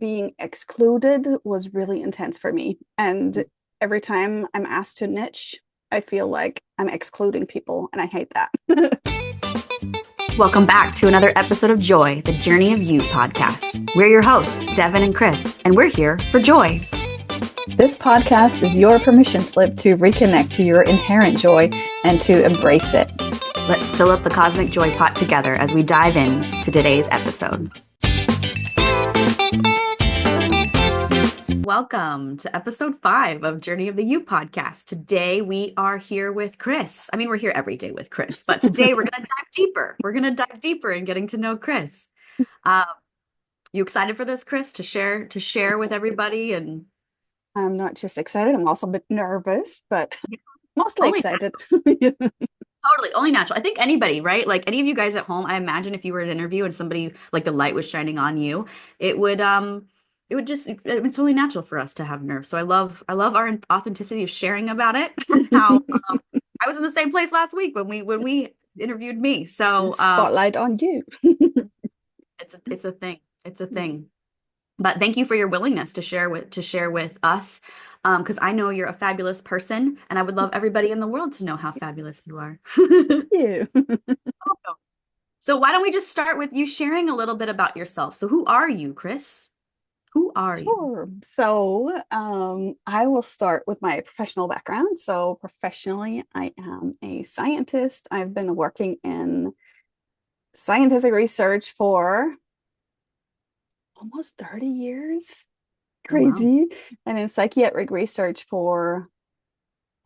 being excluded was really intense for me. And every time I'm asked to niche, I feel like I'm excluding people, and I hate that. Welcome back to another episode of Joy, the Journey of You podcast. We're your hosts, Devin and Chris, and we're here for joy. This podcast is your permission slip to reconnect to your inherent joy and to embrace it. Let's fill up the cosmic joy pot together as we dive in to today's episode. Welcome to episode 5 of Journey of the You podcast. Today we are here with Chris. I mean, we're here every day with Chris, but today we're going to dive deeper. We're going to dive deeper in getting to know Chris. You excited for this, Chris, to share with everybody? And I'm not just excited, I'm also a bit nervous, but mostly only excited. totally, only natural. I think anybody, right? Like any of you guys at home, I imagine if you were at an interview and somebody like the light was shining on you, it would just it's only natural for us to have nerves. So I love our authenticity of sharing about it. How I was in the same place last week when we interviewed me. So spotlight on you. it's a thing. It's a thing. But thank you for your willingness to share with us, because I know you're a fabulous person, and I would love everybody in the world to know how fabulous you are. Thank you. So why don't we just start with you sharing a little bit about yourself? So who are you, Chris? Who are you? Sure. So I will start with my professional background. So professionally, I am a scientist. I've been working in scientific research for almost 30 years. Crazy. Wow. And in psychiatric research for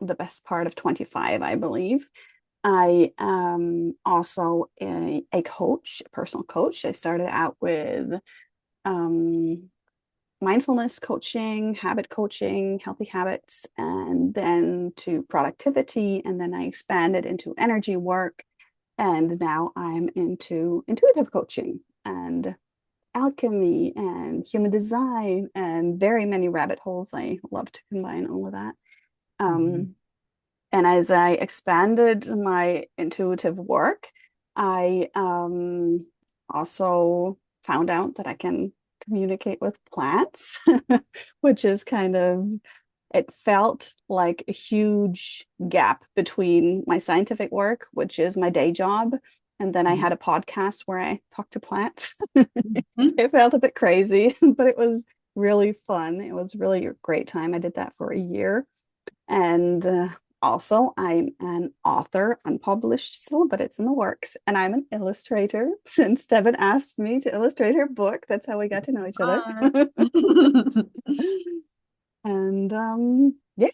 the best part of 25, I believe. I am also a coach, a personal coach. I started out with mindfulness coaching, habit coaching, healthy habits, and then to productivity. And then I expanded into energy work. And now I'm into intuitive coaching and alchemy and human design and very many rabbit holes. I love to combine all of that. And as I expanded my intuitive work, I also found out that I can communicate with plants, which is it felt like a huge gap between my scientific work, which is my day job, and then I had a podcast where I talked to plants. It felt a bit crazy, but it was really fun. It was really a great time. I did that for a year. And also, I'm an author, unpublished still, but it's in the works. And I'm an illustrator since Devin asked me to illustrate her book. That's how we got to know each other. And yeah,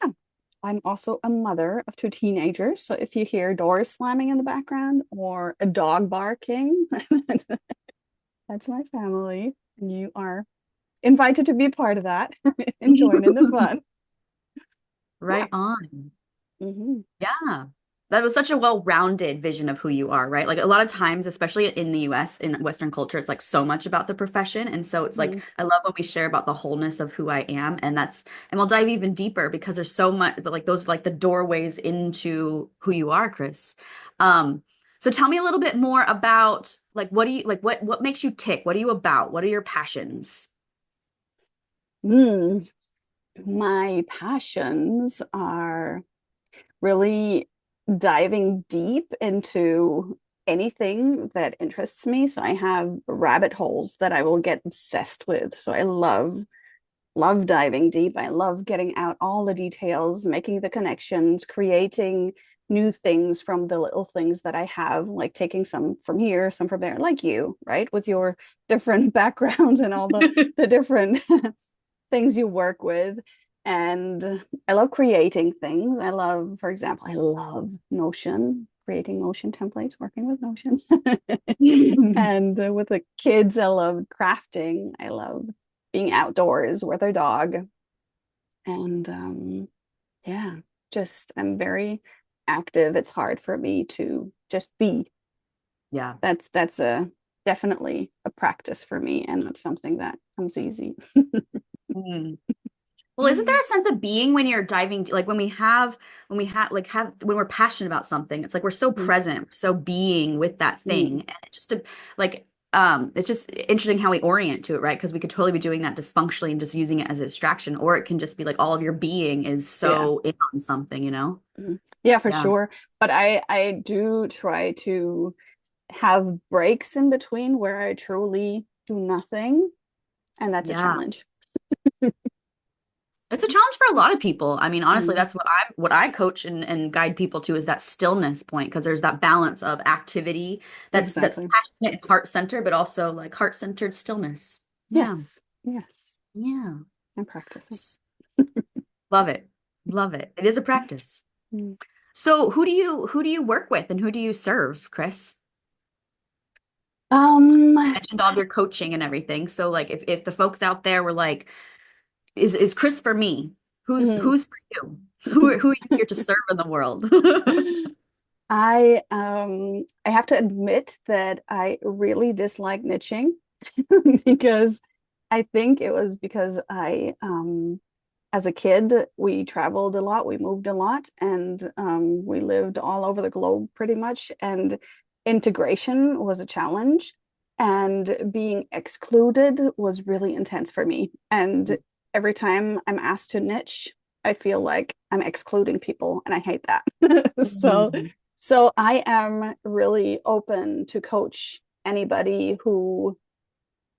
I'm also a mother of 2 teenagers. So if you hear doors slamming in the background or a dog barking, that's my family. And you are invited to be a part of that and join in the fun. Right on. Yeah. That was such a well-rounded vision of who you are, right? Like a lot of times, especially in the US, in Western culture, it's like so much about the profession. And so it's like, I love when we share about the wholeness of who I am. And we'll dive even deeper because there's so much, like those, like the doorways into who you are, Chris. So tell me a little bit more about like, what makes you tick? What are you about? What are your passions? My passions are really diving deep into anything that interests me. So I have rabbit holes that I will get obsessed with. So I love diving deep. I love getting out all the details, making the connections, creating new things from the little things that I have, like taking some from here, some from there, like you, right? With your different backgrounds and all the different things you work with. And I love creating things. For example, I love Notion, creating Notion templates, working with Notion. And with the kids, I love crafting. I love being outdoors with our dog. And yeah, I'm very active. It's hard for me to just be. Yeah. That's definitely a practice for me, and not something that comes easy. Well, isn't there a sense of being when you're diving, like when we're passionate about something, it's like we're so present, so being with that thing. And just to like, it's just interesting how we orient to it, right? Because we could totally be doing that dysfunctionally and just using it as a distraction, or it can just be like all of your being is Yeah. so in on something, you know? Yeah, for Yeah. sure. But I do try to have breaks in between where I truly do nothing, and that's a Yeah. challenge. It's a challenge for a lot of people. I mean, honestly, Mm, that's what I coach and guide people to is that stillness point because there's that balance of activity that's exactly. passionate and heart-centered, but also like heart-centered stillness. Yeah. Yes. Yes. Yeah. I'm practicing. Love it. Love it. It is a practice. Mm. So who do you work with and who do you serve, Chris? Um, Mentioned all of your coaching and everything. So like if the folks out there were like, is Chris for me? mhm. Who's for you? Who are you here to serve in the world? I have to admit that I really dislike niching because I think it was because I as a kid we traveled a lot, we moved a lot, and we lived all over the globe pretty much, and integration was a challenge, and being excluded was really intense for me. And every time I'm asked to niche, I feel like I'm excluding people, and I hate that. So Mhm. so I am really open to coach anybody who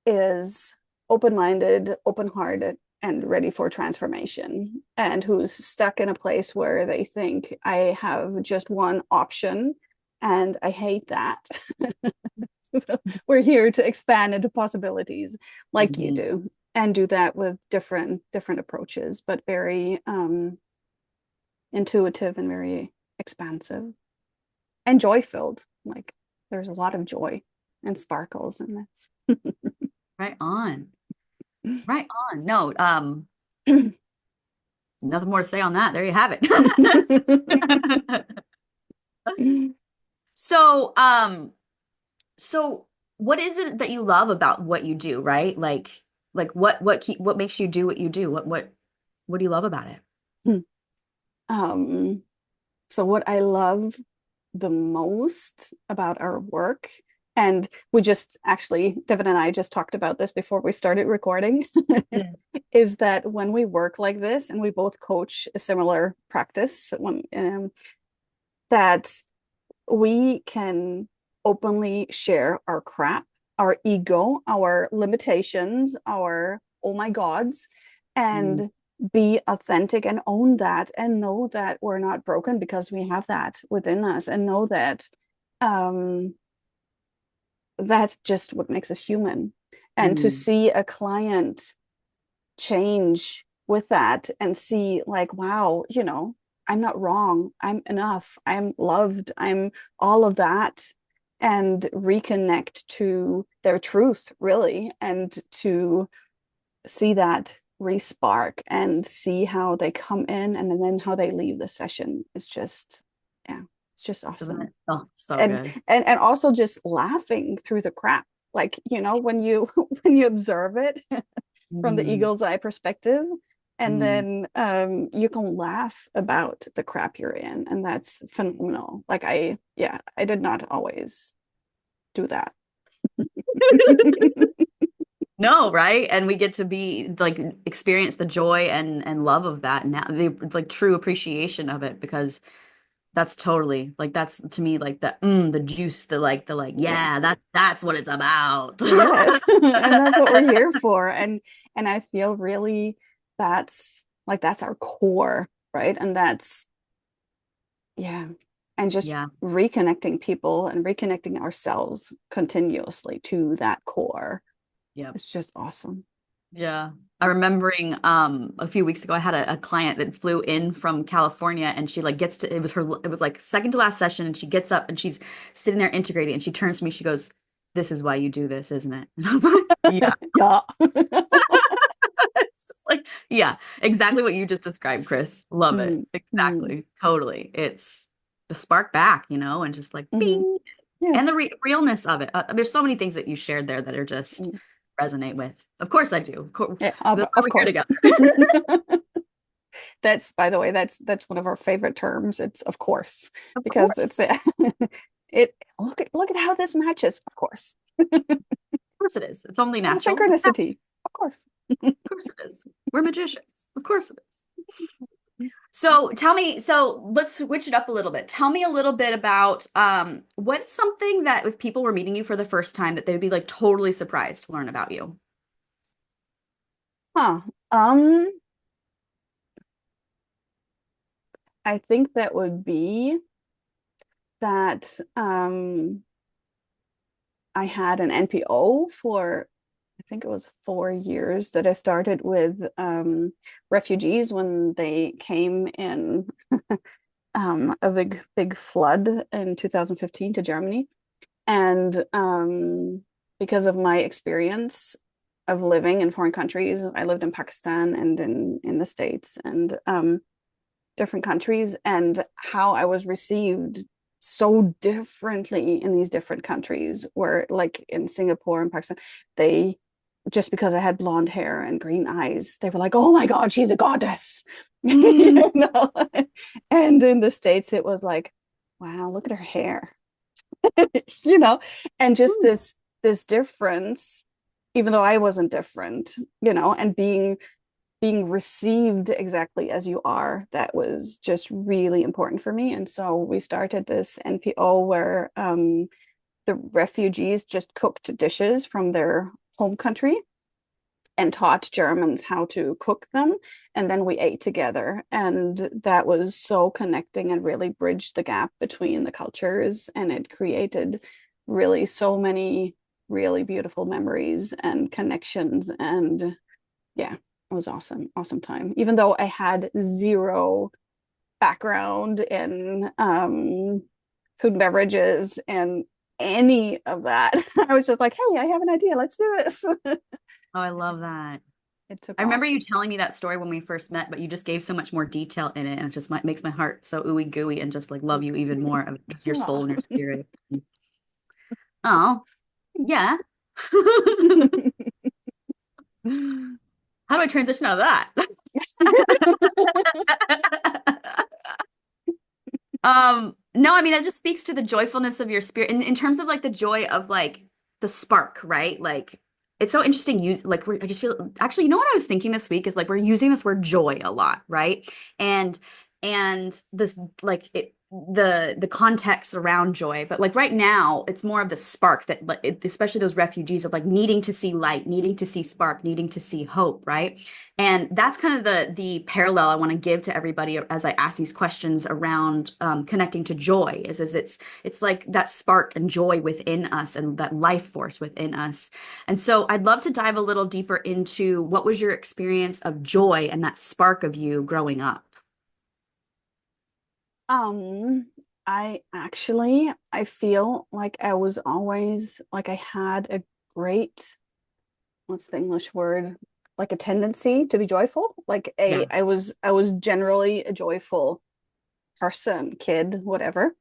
is open-minded, open-hearted, and ready for transformation, and who's stuck in a place where they think I have just one option, and I hate that. So we're here to expand into possibilities like you Mhm. do, and do that with different approaches, but very intuitive and very expansive and joy filled. Like there's a lot of joy and sparkles in Right on. Right on. No, nothing more to say on that. There you have it. this. So, so what is it that you love about what you do, right? Like what makes you do what you do? What do you love about it? um, so what I love the most about our work, and we just actually, Devin and I just talked about this before we started recording, Mm. is that when we work like this and we both coach a similar practice, that we can openly share our crap, our ego, our limitations, our oh my gods, Mm. and be authentic and own that and know that we're not broken because we have that within us, and know that um, that's just what makes us human. And to Mm. see a client change with that and see like, wow, I'm not wrong, I'm enough, I'm loved, I'm all of that, and reconnect to their truth really, and to see that respark and see how they come in and then how they leave the session is just, yeah, it's just Isn't awesome. it? Oh, so and good. and also just laughing through the crap, like when you when you observe it from the Mm. eagle's eye perspective, and Mm. then you can laugh about the crap you're in, and that's phenomenal. Like yeah, I did not always do that. No, right? And we get to be like experience the joy and love of that now, the like true appreciation of it because that's totally like that's to me like the juice, the Yeah. yeah, that's what it's about. Yes. And that's what we're here for. And I feel really that's our core, right? And that's, yeah. And just Yeah, reconnecting people and reconnecting ourselves continuously to that core. yeah, It's just awesome. yeah. I remembering a few weeks ago I had a client that flew in from California and she like gets to it was like second to last session and she gets up and she's sitting there integrating and she turns to me, she goes, "This is why you do this, isn't it?" And I was like, "Yeah." Yeah. It's just like, yeah, exactly what you just described, Chris. Love it. Mm, mm, Exactly. Totally. It's the spark back, and just like mhm. bing. And the Yes. realness of it. There's so many things that you shared there that are just Mm. resonate with. Of course I do. Of course. Yeah, That's why of we're here course. together. That's, by the way, that's one of our favorite terms. It's of course, Of because course. it's it look at how this matches, of course. course it is. It's only natural. But yeah, Synchronicity, of course. of course it is. We're magicians. Of course it is. So tell me, so let's switch it up a little bit. Tell me a little bit about what's something that if people were meeting you for the first time that they would be like totally surprised to learn about you. Huh. Um, I think that would be that I had an NPO for I think it was 4 years that I started with refugees when they came in a big flood in 2015 to Germany. And because of my experience of living in foreign countries, I lived in Pakistan and in the States and different countries, and how I was received so differently in these different countries, where like in Singapore and Pakistan, they just because I had blonde hair and green eyes, they were like, "Oh my God, she's a goddess," Mm. you know. And in the States, it was like, "Wow, look at her hair," you know, and just this difference, even though I wasn't different, you know, and being received exactly as you are, that was just really important for me. And so we started this NPO where the refugees just cooked dishes from their home country and taught Germans how to cook them. And then we ate together. And that was so connecting and really bridged the gap between the cultures. And it created really so many really beautiful memories and connections. And yeah, it was awesome, awesome time. Even though I had zero background in food and beverages and any of that, I was just like, hey, I have an idea. Let's do this. Oh, I love that. It took I off. remember you telling me that story when we first met, but you just gave so much more detail in it, and it just makes my heart so ooey gooey and just like love you even more of just your soul and your spirit. Oh, yeah. How do I transition out of that? No, I mean, it just speaks to the joyfulness of your spirit in terms of like the joy of like the spark, right? Like it's so interesting. Like I just feel actually, you know what I was thinking this week is like we're using this word joy a lot, right? And this like the context around joy, but like right now, it's more of the spark that like especially those refugees of like needing to see light, needing to see spark, needing to see hope, right? And that's kind of the parallel I want to give to everybody as I ask these questions around connecting to joy is it's like that spark and joy within us and that life force within us. And so I'd love to dive a little deeper into what was your experience of joy and that spark of you growing up? Um, I feel like I was always like I had a great, what's the English word? Like a tendency to be joyful. Like Yeah. I was generally a joyful person, kid, whatever.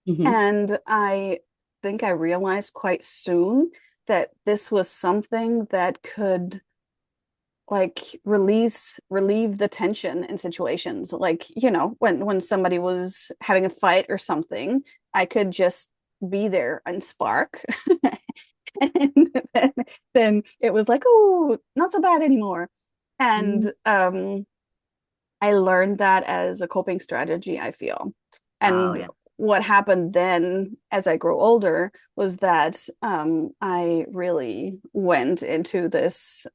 Hmm. And I think I realized quite soon that this was something that could like relieve the tension in situations, like you know when somebody was having a fight or something, I could just be there and spark and then it was like, oh, not so bad anymore. And I learned that as a coping strategy, I feel. Oh, And yeah. what happened then as I grew older was that I really went into this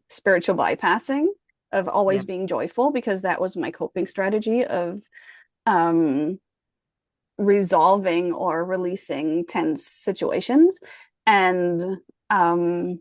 spiritual bypassing of Yeah. always being joyful, because that was my coping strategy of um, resolving or releasing tense situations. And um,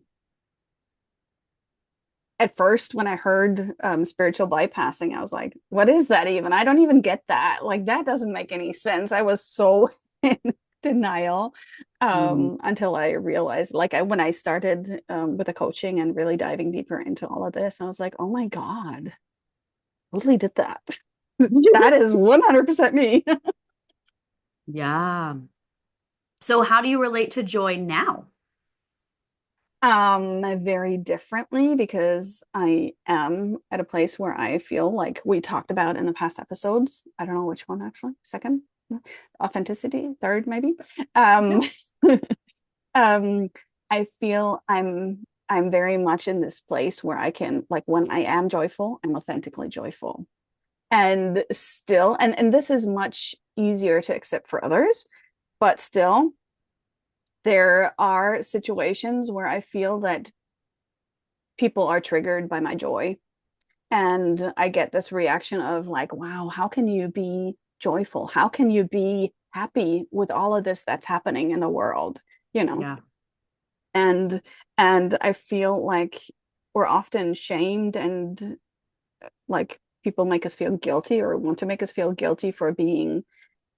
at first when I heard spiritual bypassing, I was like, what is that even? I don't even get that. Like that doesn't make any sense. I was so in denial Mhm. until I realized, like when I started with the coaching and really diving deeper into all of this, I was like, oh my God, totally did that. That is 100% me. Yeah. So how do you relate to joy now? Very differently, because I am at a place where I feel like we talked about in the past episodes. I don't know which one actually. Second, authenticity, third maybe. Yeah. Um, um, I feel I'm very much in this place where I can, like, when I am joyful, I'm authentically joyful. And still, and this is much easier to accept for others, but still there are situations where I feel that people are triggered by my joy. And I get this reaction of like, wow, how can you be joyful? How can you be happy with all of this that's happening in the world? You know, Yeah. and and I feel like we're often shamed and like people make us feel guilty or want to make us feel guilty for being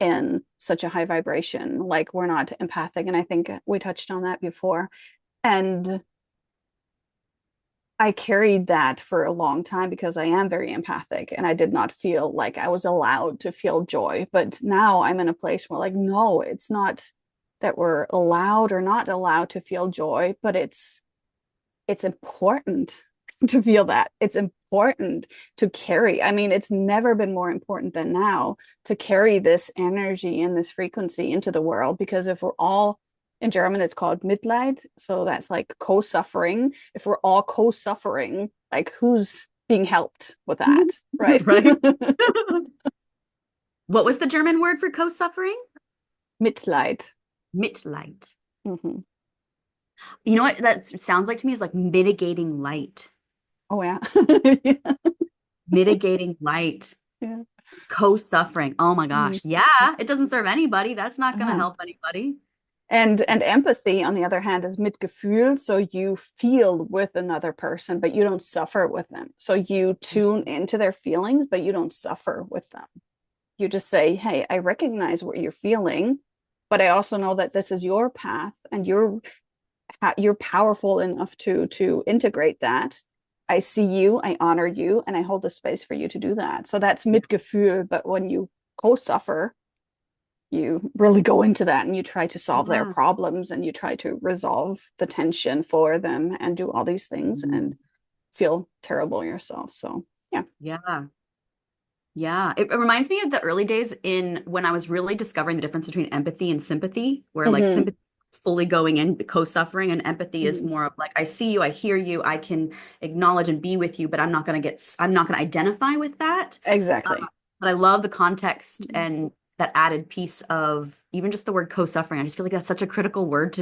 in such a high vibration, like we're not empathic. And I think we touched on that before. And I carried that for a long time because I am very empathic and I did not feel like I was allowed to feel joy. But now I'm in a place where, like, no, it's not that we're allowed or not allowed to feel joy, but it's important to feel that. It's important to carry. I mean, it's never been more important than now to carry this energy and this frequency into the world because if we're all in German, it's called Mitleid. So that's like co-suffering. If we're all co-suffering, like who's being helped with that, right? Right. What was the German word for co-suffering? Mitleid. Mitleid. Mhm. You know what that sounds like to me is like mitigating light. Oh yeah. Mitigating light. Yeah. Co-suffering. Oh my Mhm. gosh. Yeah, it doesn't serve anybody. That's not going to Uh-huh. help anybody. And empathy, on the other hand, is Mitgefühl. So you feel with another person, but you don't suffer with them. So you tune into their feelings, but you don't suffer with them. You just say, "Hey, I recognize what you're feeling, but I also know that this is your path, and you're powerful enough to integrate that. I see you, I honor you, and I hold the space for you to do that." So that's Mitgefühl. But when you co-suffer, you really go into that and you try to solve their Yeah. problems and you try to resolve the tension for them and do all these things and Mm. feel terrible yourself. So, yeah. Yeah. Yeah. It reminds me of the early days in when I was really discovering the difference between empathy and sympathy, where like Mm-hmm. sympathy is fully going in, co-suffering, and empathy is Mm-hmm. more of like, I see you, I hear you, I can acknowledge and be with you, but I'm not going to identify with that. Exactly. But I love the context Mm-hmm. and that added piece of even just the word co-suffering. I just feel like that's such a critical word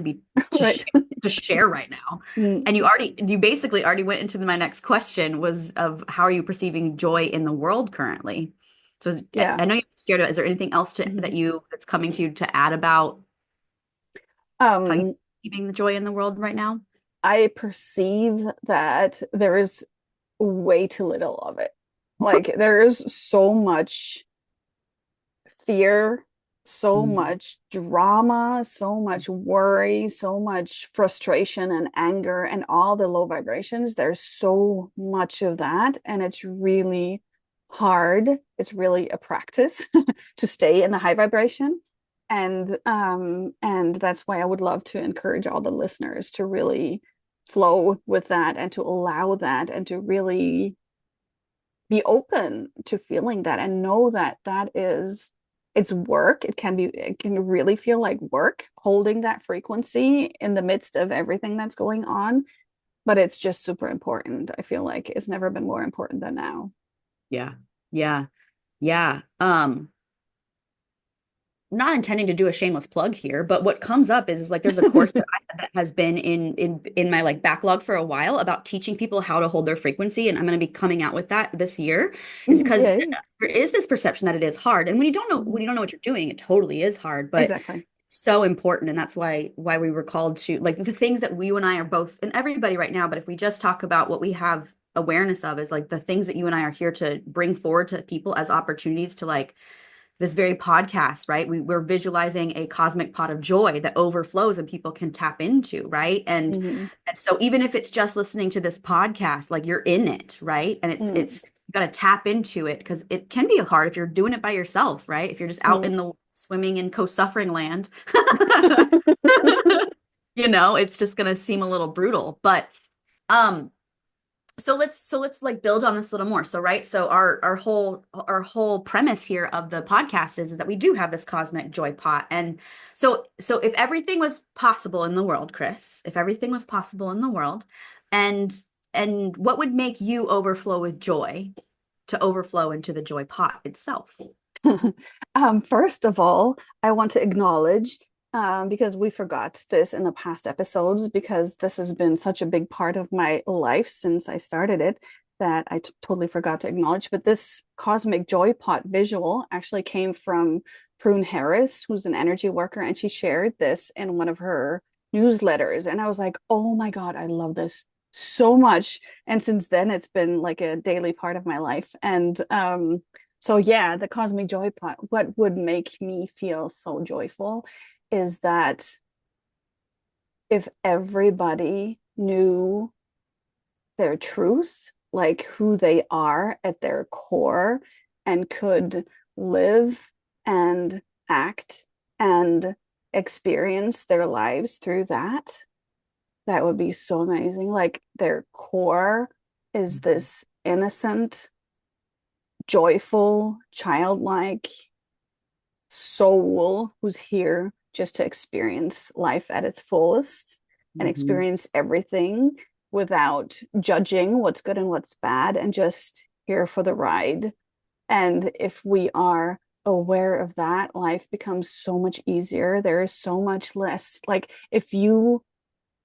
Right. to share right now. Mm. And you basically already went into my next question was of how are you perceiving joy in the world currently? So Yeah. I know you shared it. Is there anything else Mm-hmm. that's coming to you to add about how you're Um, perceiving the joy in the world right now? I perceive that there is way too little of it. Like there is so much fear, so Mm. much drama, so much worry, so much frustration and anger, and all the low vibrations. There's so much of that, and it's really hard. It's really a practice to stay in the high vibration. And that's why I would love to encourage all the listeners to really flow with that and to allow that and to really be open to feeling that and know that that is it's work. It can really feel like work holding that frequency in the midst of everything that's going on, but it's just super important. I feel like it's never been more important than now. Yeah. Yeah. Yeah. Not intending to do a shameless plug here, but what comes up is like there's a course that has been in my like backlog for a while about teaching people how to hold their frequency, and I'm going to be coming out with that this year, is because Yay. there is this perception that it is hard, and when Mhm. you don't know what you're doing, it totally is hard, but Exactly. it's so important, and that's why we were called to like the things that you and I are both, and everybody right now, but if we just talk about what we have awareness of is like the things that you and I are here to bring forward to people as opportunities to like this very podcast, right? We're visualizing a cosmic pot of joy that overflows and people can tap into, right? Hmm. And so even if it's just listening to this podcast, like you're in it, right? And Mm. it's you got to tap into it because it can be hard if you're doing it by yourself, right? If you're just out Mm. in the swimming in co-suffering land, it's just going to seem a little brutal. But um So let's like build on this a little more. So right, so our whole premise here of the podcast is that we do have this cosmic joy pot. And so if everything was possible in the world, Chris, if everything was possible in the world, and and what would make you overflow with joy to overflow into the joy pot itself? First of all, I want to acknowledge, because we forgot this in the past episodes, because this has been such a big part of my life since I started it, that I totally forgot to acknowledge. But this cosmic joy pot visual actually came from Prune Harris, who's an energy worker, and she shared this in one of her newsletters. And I was like, oh my God, I love this so much. And since then, it's been like a daily part of my life. And so yeah, the cosmic joy pot, what would make me feel so joyful is that if everybody knew their truth, like who they are at their core, and could live and act and experience their lives through that, that would be so amazing. Like their core is Mhm. this innocent, joyful, childlike soul who's here just to experience life at its fullest and Mhm. experience everything without judging what's good and what's bad, and just here for the ride. And if we are aware of that, life becomes so much easier. There is so much less, like, if you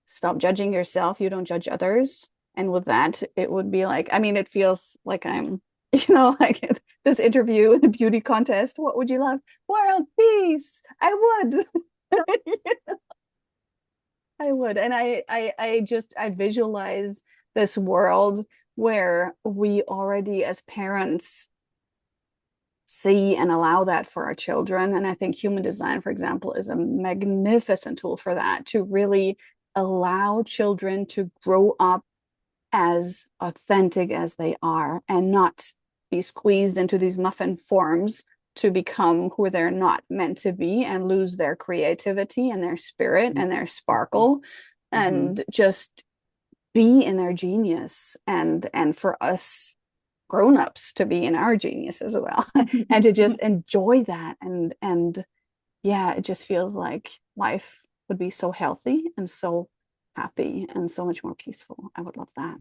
stop judging yourself, you don't judge others. And with that, it would be like, I mean, it feels like I'm, like this interview in a beauty contest. What would you love? World peace. I would. I would. And I visualize this world where we already, as parents, see and allow that for our children. And I think human design, for example, is a magnificent tool for that, to really allow children to grow up as authentic as they are and not be squeezed into these muffin forms to become who they're not meant to be, and lose their creativity and their spirit and their sparkle, Mhm. and just be in their genius, and for us grown-ups to be in our genius as well, and to just enjoy that. And yeah, it just feels like life would be so healthy and so happy and so much more peaceful. I would love that.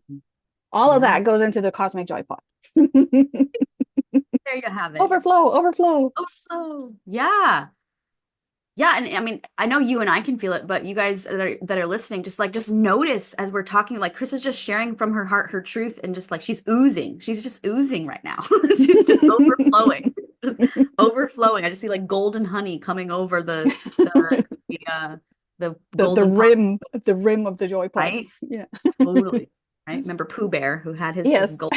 All of Yeah, that goes into the cosmic joy pot. there you have it. Overflow, overflow. Oh, yeah. Yeah, and I mean, I know you and I can feel it, but you guys that are listening, just notice as we're talking, like Chris is just sharing from her heart her truth, and just like she's oozing. She's just oozing right now. She's just overflowing. Just overflowing. I just see like golden honey coming over the the uh the The golden pot, rim, the rim of the joy pot. right? Yeah. Totally. Right? Remember Pooh Bear who had his just Yes. gold.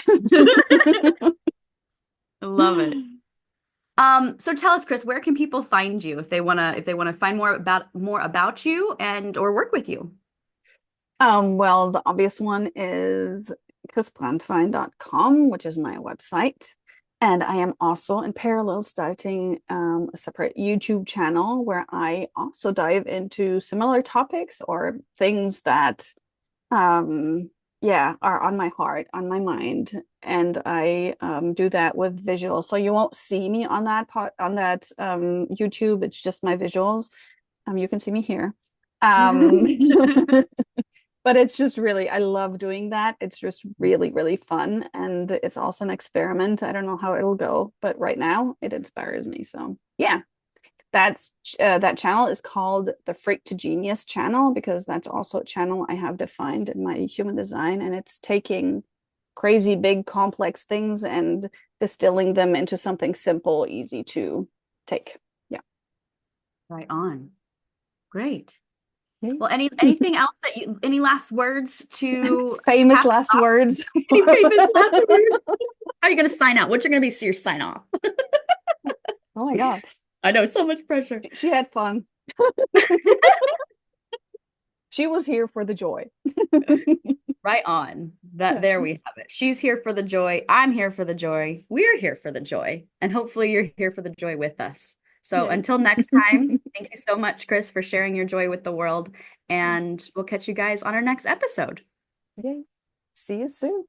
I love it. So tell us, Chris, where can people find you if they wanna find more about you and or work with you? Well, the obvious one is chrisbrandwein.com, which is my website. And I am also in parallel starting a separate YouTube channel where I also dive into similar topics or things that yeah, are on my heart, on my mind. And I do that with visuals. So you won't see me on that YouTube. It's just my visuals. You can see me here. Um, but it's just really, I love doing that. It's just really, really fun. And it's also an experiment. I don't know how it'll go, but right now it inspires me. So yeah, that's that channel is called the Freak to Genius channel, because that's also a channel I have defined in my human design. And it's taking crazy, big, complex things and distilling them into something simple, easy to take. Yeah. Right on. Great. Okay. Well, anything else any last words to Famous cap it last off? words. Any famous last words? How are you gonna sign out? What's gonna be your sign off? Oh my God. I know, so much pressure. She had fun. She was here for the joy. Right on. That Yeah. there we have it. She's here for the joy. I'm here for the joy. We're here for the joy. And hopefully you're here for the joy with us. So Yay. until next time, thank you so much, Chris, for sharing your joy with the world. And we'll catch you guys on our next episode. Yay. See you soon.